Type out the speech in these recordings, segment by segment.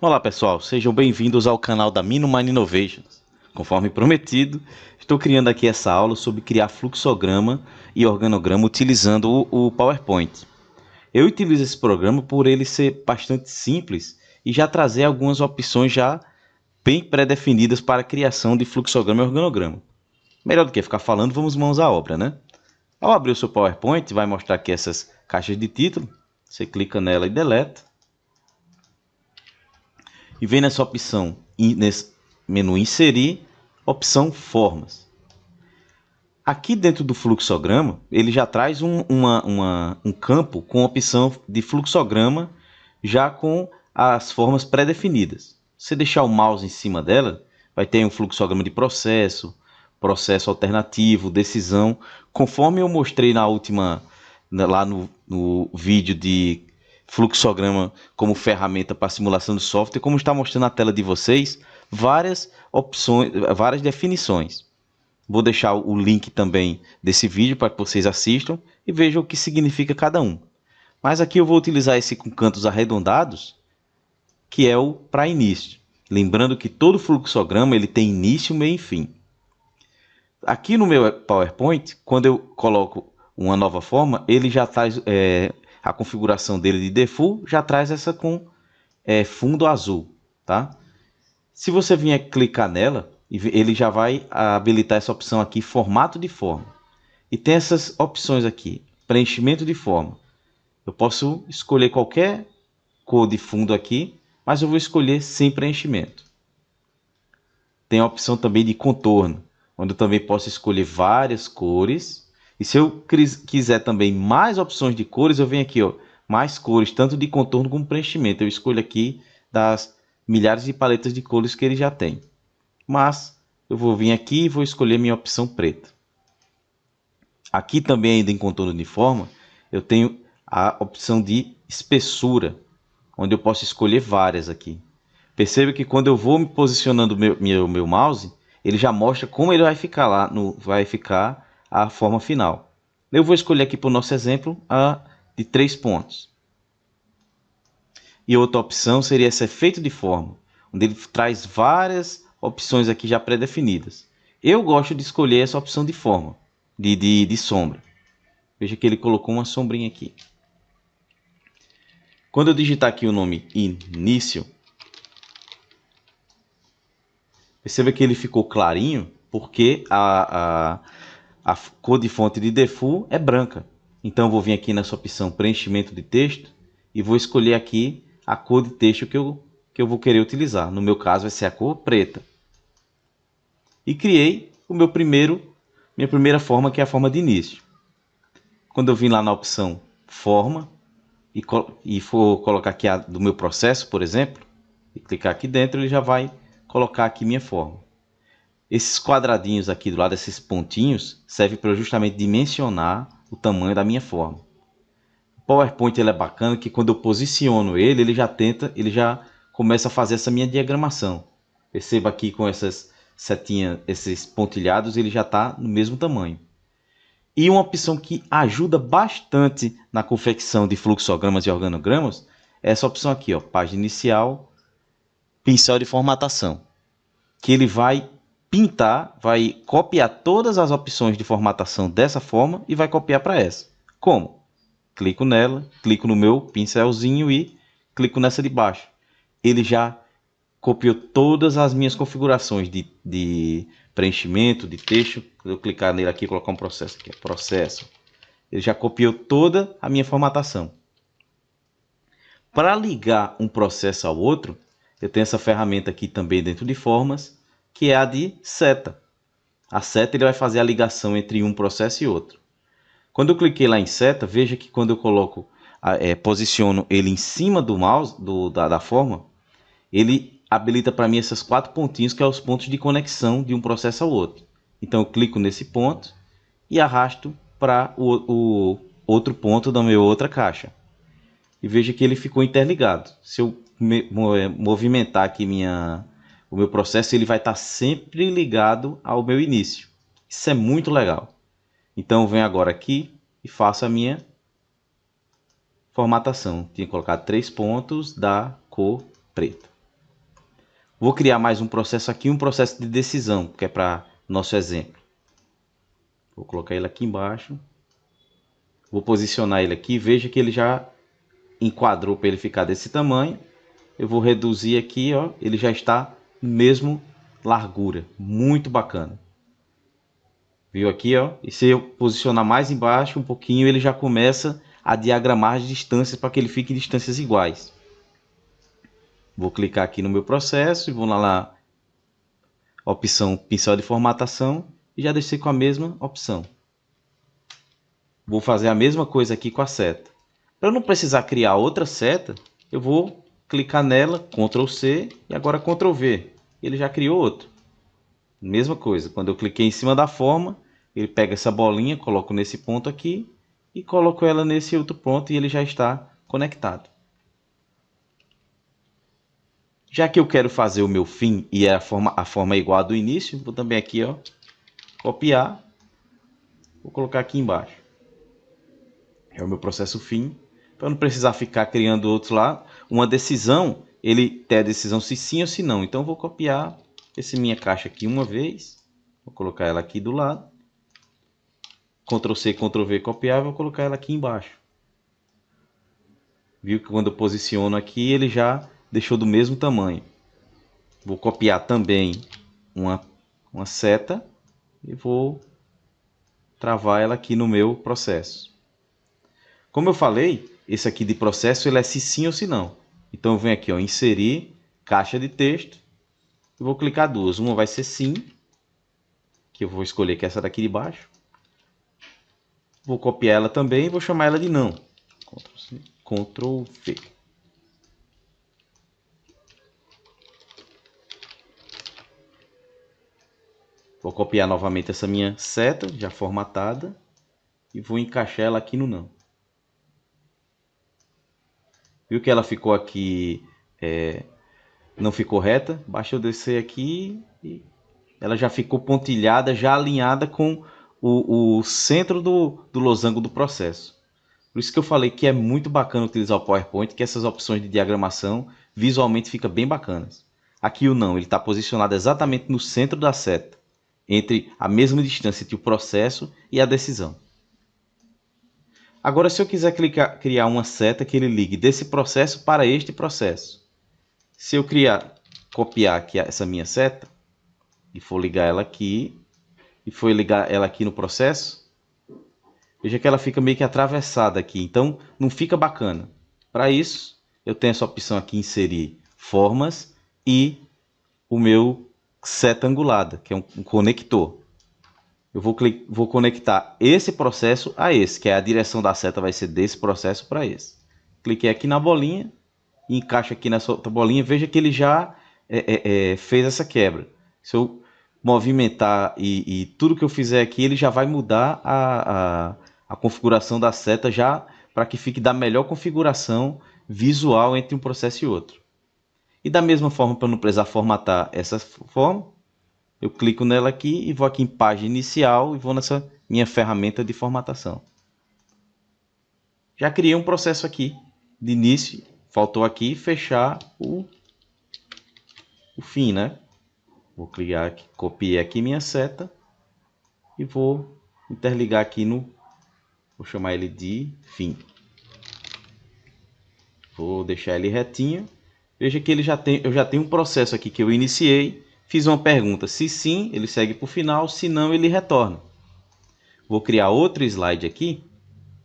Olá pessoal, sejam bem-vindos ao canal da Minumine Innovations. Conforme prometido, estou criando aqui essa aula sobre criar fluxograma e organograma utilizando o PowerPoint. Eu utilizo esse programa por ele ser bastante simples e já trazer algumas opções já bem pré-definidas para a criação de fluxograma e organograma. Melhor do que ficar falando, vamos mãos à obra, né? Ao abrir o seu PowerPoint, vai mostrar aqui essas caixas de título. Você clica nela e deleta. E vem nessa opção, nesse menu inserir, opção formas. Aqui dentro do fluxograma, ele já traz um campo com a opção de fluxograma já com as formas pré-definidas. Se deixar o mouse em cima dela, vai ter um fluxograma de processo, processo alternativo, decisão. Conforme eu mostrei na última, lá no vídeo de fluxograma como ferramenta para simulação de software, como está mostrando na tela de vocês, várias opções, várias definições. Vou deixar o link também desse vídeo para que vocês assistam e vejam o que significa cada um. Mas aqui eu vou utilizar esse com cantos arredondados, que é o para início. Lembrando que todo fluxograma ele tem início, meio e fim. Aqui no meu PowerPoint, quando eu coloco uma nova forma, ele já traz a configuração dele de default, já traz essa com fundo azul, tá? Se você vier clicar nela, ele já vai habilitar essa opção aqui, formato de forma. E tem essas opções aqui, preenchimento de forma. Eu posso escolher qualquer cor de fundo aqui, mas eu vou escolher sem preenchimento. Tem a opção também de contorno, onde eu também posso escolher várias cores. E se eu quiser também mais opções de cores, eu venho aqui, ó, mais cores, tanto de contorno como preenchimento. Eu escolho aqui das milhares de paletas de cores que ele já tem. Mas eu vou vir aqui e vou escolher minha opção preta. Aqui também ainda em contorno de forma, eu tenho a opção de espessura, onde eu posso escolher várias aqui. Perceba que quando eu vou me posicionando meu mouse, ele já mostra como ele vai ficar lá, vai ficar a forma final. Eu vou escolher aqui para o nosso exemplo a de 3 pontos. E outra opção seria esse efeito de forma, onde ele traz várias opções aqui já pré-definidas. Eu gosto de escolher essa opção de forma, de sombra. Veja que ele colocou uma sombrinha aqui. Quando eu digitar aqui o nome início, perceba que ele ficou clarinho, porque a cor de fonte de default é branca. Então eu vou vir aqui nessa opção preenchimento de texto e vou escolher aqui a cor de texto que eu vou querer utilizar. No meu caso vai ser a cor preta. E criei minha primeira forma, que é a forma de início. Quando eu vim lá na opção forma e for colocar aqui a do meu processo, por exemplo, e clicar aqui dentro, ele já vai colocar aqui minha forma. Esses quadradinhos aqui do lado, esses pontinhos, servem para justamente dimensionar o tamanho da minha forma. O PowerPoint ele é bacana que quando eu posiciono ele já começa a fazer essa minha diagramação. Perceba aqui com essas setinhas, esses pontilhados, ele já está no mesmo tamanho. E uma opção que ajuda bastante na confecção de fluxogramas e organogramas é essa opção aqui, ó, página inicial, pincel de formatação, que ele vai pintar, vai copiar todas as opções de formatação dessa forma e vai copiar para essa. Como? Clico nela, clico no meu pincelzinho e clico nessa de baixo. Ele já copiou todas as minhas configurações de preenchimento, de texto. Eu clicar nele aqui e colocar um processo aqui, processo. Ele já copiou toda a minha formatação. Para ligar um processo ao outro, eu tenho essa ferramenta aqui também dentro de formas, que é a de seta. A seta ele vai fazer a ligação entre um processo e outro. Quando eu cliquei lá em seta, veja que quando eu coloco, posiciono ele em cima do mouse, da forma, ele habilita para mim esses 4 pontinhos, que são os pontos de conexão de um processo ao outro. Então eu clico nesse ponto e arrasto para o outro ponto da minha outra caixa. E veja que ele ficou interligado. Se eu movimentar aqui o meu processo, ele vai estar sempre ligado ao meu início. Isso é muito legal. Então eu venho agora aqui e faço a minha formatação. Tinha colocado 3 pontos da cor preta. Vou criar mais um processo aqui, um processo de decisão, que é para nosso exemplo. Vou colocar ele aqui embaixo. Vou posicionar ele aqui. Veja que ele já enquadrou para ele ficar desse tamanho. Eu vou reduzir aqui, ó. Ele já está no mesmo largura. Muito bacana. Viu aqui, ó? E se eu posicionar mais embaixo um pouquinho, ele já começa a diagramar as distâncias para que ele fique em distâncias iguais. Vou clicar aqui no meu processo e vou lá, opção pincel de formatação, e já deixei com a mesma opção. Vou fazer a mesma coisa aqui com a seta. Para eu não precisar criar outra seta, eu vou clicar nela, Ctrl C e agora Ctrl V. Ele já criou outro. Mesma coisa, quando eu cliquei em cima da forma, ele pega essa bolinha, coloco nesse ponto aqui e coloco ela nesse outro ponto e ele já está conectado. Já que eu quero fazer o meu fim e a forma é igual a do início, vou também aqui, ó, copiar, vou colocar aqui embaixo. É o meu processo fim, para não precisar ficar criando outros lá. Uma decisão, ele tem a decisão se sim ou se não. Então eu vou copiar essa minha caixa aqui uma vez, vou colocar ela aqui do lado, Ctrl C, Ctrl V, copiar, vou colocar ela aqui embaixo. Viu que quando eu posiciono aqui, ele já deixou do mesmo tamanho. Vou copiar também uma seta e vou travar ela aqui no meu processo. Como eu falei, esse aqui de processo ele é se sim ou se não. Então eu venho aqui, ó, inserir caixa de texto e vou clicar duas. Uma vai ser sim, que eu vou escolher que é essa daqui de baixo. Vou copiar ela também e vou chamar ela de não. Ctrl C, Ctrl V. Vou copiar novamente essa minha seta já formatada e vou encaixar ela aqui no não. Viu que ela ficou aqui, não ficou reta? Basta eu descer aqui e ela já ficou pontilhada, já alinhada com o centro do losango do processo. Por isso que eu falei que é muito bacana utilizar o PowerPoint, que essas opções de diagramação visualmente ficam bem bacanas. Aqui o não, ele está posicionado exatamente no centro da seta, entre a mesma distância entre o processo e a decisão. Agora, se eu quiser criar uma seta que ele ligue desse processo para este processo. Se eu copiar aqui essa minha seta, e for ligar ela aqui, e for ligar ela aqui no processo, veja que ela fica meio que atravessada aqui, então não fica bacana. Para isso, eu tenho essa opção aqui, inserir formas e o meu seta angulada, que é um conector. Eu vou conectar esse processo a esse, que é a direção da seta vai ser desse processo para esse. Cliquei aqui na bolinha, e encaixa aqui nessa outra bolinha, veja que ele já fez essa quebra. Se eu movimentar e tudo que eu fizer aqui, ele já vai mudar a configuração da seta já para que fique da melhor configuração visual entre um processo e outro. E da mesma forma, para não precisar formatar essa forma, eu clico nela aqui e vou aqui em página inicial e vou nessa minha ferramenta de formatação. Já criei um processo aqui de início, faltou aqui fechar o fim, né? Vou clicar aqui, copiei aqui minha seta e vou interligar aqui vou chamar ele de fim. Vou deixar ele retinho. Veja que eu já tenho um processo aqui que eu iniciei, fiz uma pergunta, se sim, ele segue para o final, se não, ele retorna. Vou criar outro slide aqui,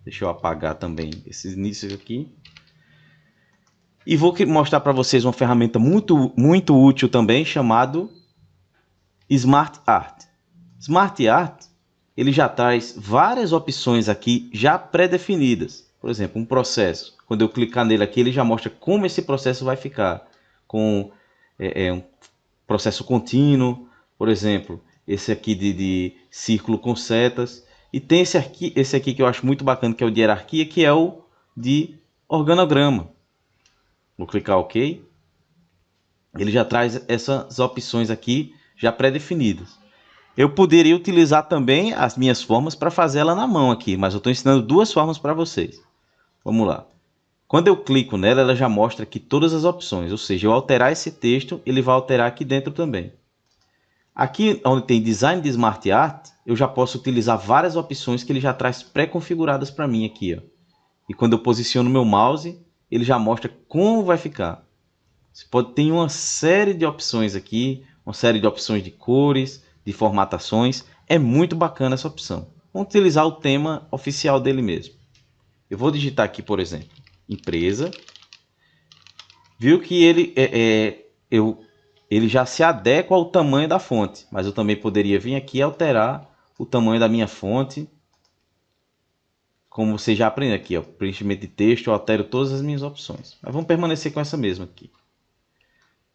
deixa eu apagar também esses inícios aqui. E vou mostrar para vocês uma ferramenta muito útil também, chamado Smart Art. Smart Art, ele já traz várias opções aqui já pré-definidas. Por exemplo, um processo. Quando eu clicar nele aqui, ele já mostra como esse processo vai ficar. Com um processo contínuo, por exemplo, esse aqui de círculo com setas. E tem esse aqui que eu acho muito bacana, que é o de hierarquia, que é o de organograma. Vou clicar OK. Ele já traz essas opções aqui já pré-definidas. Eu poderia utilizar também as minhas formas para fazer ela na mão aqui, mas eu estou ensinando duas formas para vocês. Vamos lá. Quando eu clico nela, ela já mostra aqui todas as opções, ou seja, eu alterar esse texto, ele vai alterar aqui dentro também. Aqui onde tem Design de Smart Art, eu já posso utilizar várias opções que ele já traz pré-configuradas para mim aqui, ó. E quando eu posiciono meu mouse, ele já mostra como vai ficar. Você pode ter uma série de opções aqui, uma série de opções de cores, de formatações. É muito bacana essa opção. Vamos utilizar o tema oficial dele mesmo. Eu vou digitar aqui, por exemplo, empresa. Viu que ele já se adequa ao tamanho da fonte, mas eu também poderia vir aqui e alterar o tamanho da minha fonte. Como você já aprende aqui, ó, preenchimento de texto, eu altero todas as minhas opções. Mas vamos permanecer com essa mesma aqui.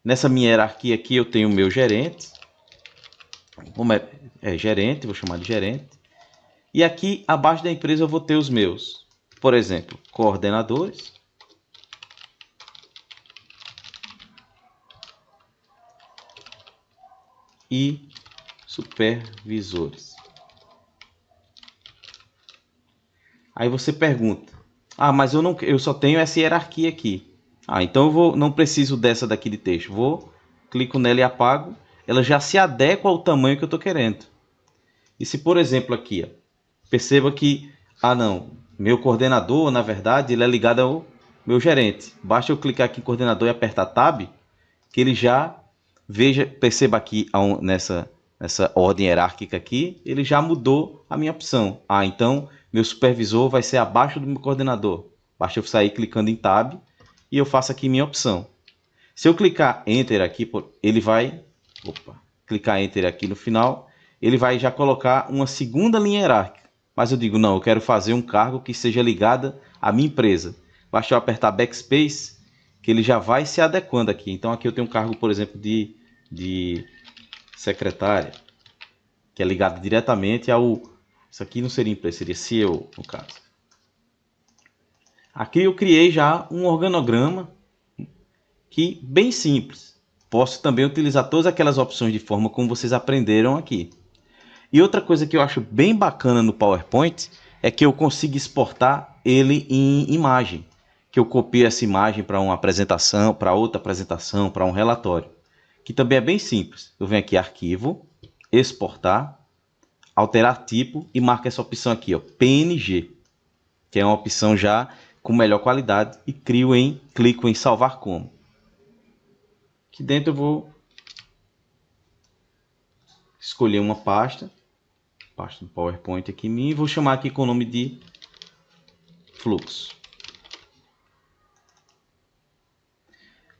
Nessa minha hierarquia aqui eu tenho o meu gerente. Gerente, vou chamar de gerente. E aqui abaixo da empresa eu vou ter os meus, por exemplo, coordenadores. E supervisores. Aí você pergunta, mas eu só tenho essa hierarquia aqui. Então eu não preciso dessa daqui de texto. Clico nela e apago. Ela já se adequa ao tamanho que eu estou querendo. E se, por exemplo, aqui, ó, perceba que, meu coordenador, na verdade, ele é ligado ao meu gerente. Basta eu clicar aqui em coordenador e apertar Tab, que ele já perceba aqui nessa ordem hierárquica aqui, ele já mudou a minha opção. Então meu supervisor vai ser abaixo do meu coordenador. Basta eu sair clicando em Tab e eu faço aqui minha opção. Se eu clicar Enter aqui, ele vai... clicar Enter aqui no final, ele vai já colocar uma segunda linha hierárquica. Mas eu digo, não, eu quero fazer um cargo que seja ligado à minha empresa. Basta eu apertar Backspace, que ele já vai se adequando aqui. Então aqui eu tenho um cargo, por exemplo, de secretária, que é ligado diretamente ao... Isso aqui não seria empresa, seria CEO, no caso. Aqui eu criei já um organograma que bem simples. Posso também utilizar todas aquelas opções de forma como vocês aprenderam aqui. E outra coisa que eu acho bem bacana no PowerPoint é que eu consigo exportar ele em imagem. Que eu copio essa imagem para uma apresentação, para outra apresentação, para um relatório. Que também é bem simples. Eu venho aqui, arquivo, exportar, alterar tipo e marco essa opção aqui, ó, PNG. Que é uma opção já com melhor qualidade e clico em salvar como. Aqui dentro eu vou escolher uma pasta do PowerPoint aqui em mim, e vou chamar aqui com o nome de fluxo.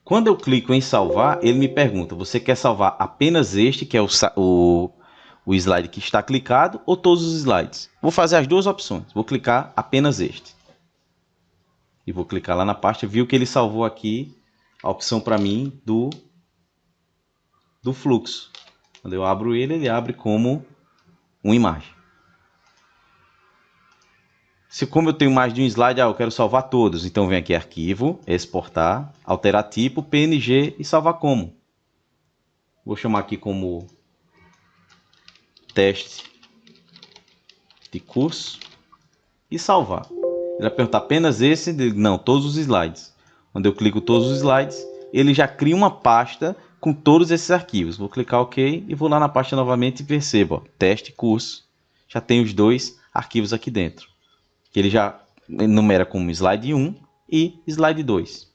Quando eu clico em salvar, ele me pergunta, você quer salvar apenas este, que é o slide que está clicado, ou todos os slides? Vou fazer as duas opções, vou clicar apenas este. E vou clicar lá na pasta, viu que ele salvou aqui a opção para mim do fluxo. Quando eu abro ele abre como uma imagem. Como eu tenho mais de um slide, eu quero salvar todos. Então vem aqui arquivo, exportar, alterar tipo, PNG e salvar como. Vou chamar aqui como teste de curso e salvar. Ele vai perguntar apenas esse? Não, todos os slides. Quando eu clico todos os slides, ele já cria uma pasta com todos esses arquivos. Vou clicar OK e vou lá na pasta novamente e percebo, ó, teste curso. Já tem os dois arquivos aqui dentro. Que ele já enumera como slide 1 e slide 2.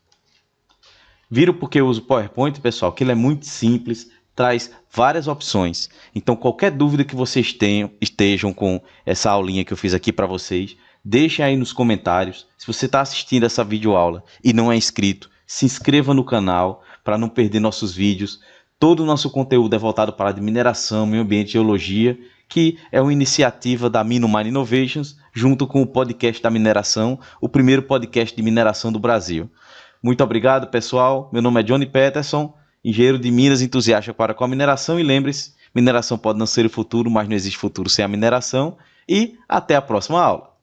Viram porque eu uso o PowerPoint, pessoal? Que ele é muito simples, traz várias opções. Então qualquer dúvida que vocês estejam com essa aulinha que eu fiz aqui para vocês, deixem aí nos comentários. Se você está assistindo essa videoaula e não é inscrito, se inscreva no canal para não perder nossos vídeos. Todo o nosso conteúdo é voltado para a área de mineração, meio ambiente e geologia, que é uma iniciativa da Minomine Innovations, junto com o podcast da mineração, o primeiro podcast de mineração do Brasil. Muito obrigado, pessoal. Meu nome é Johnny Peterson, engenheiro de Minas entusiasta para com a mineração. E lembre-se, mineração pode não ser o futuro, mas não existe futuro sem a mineração. E até a próxima aula.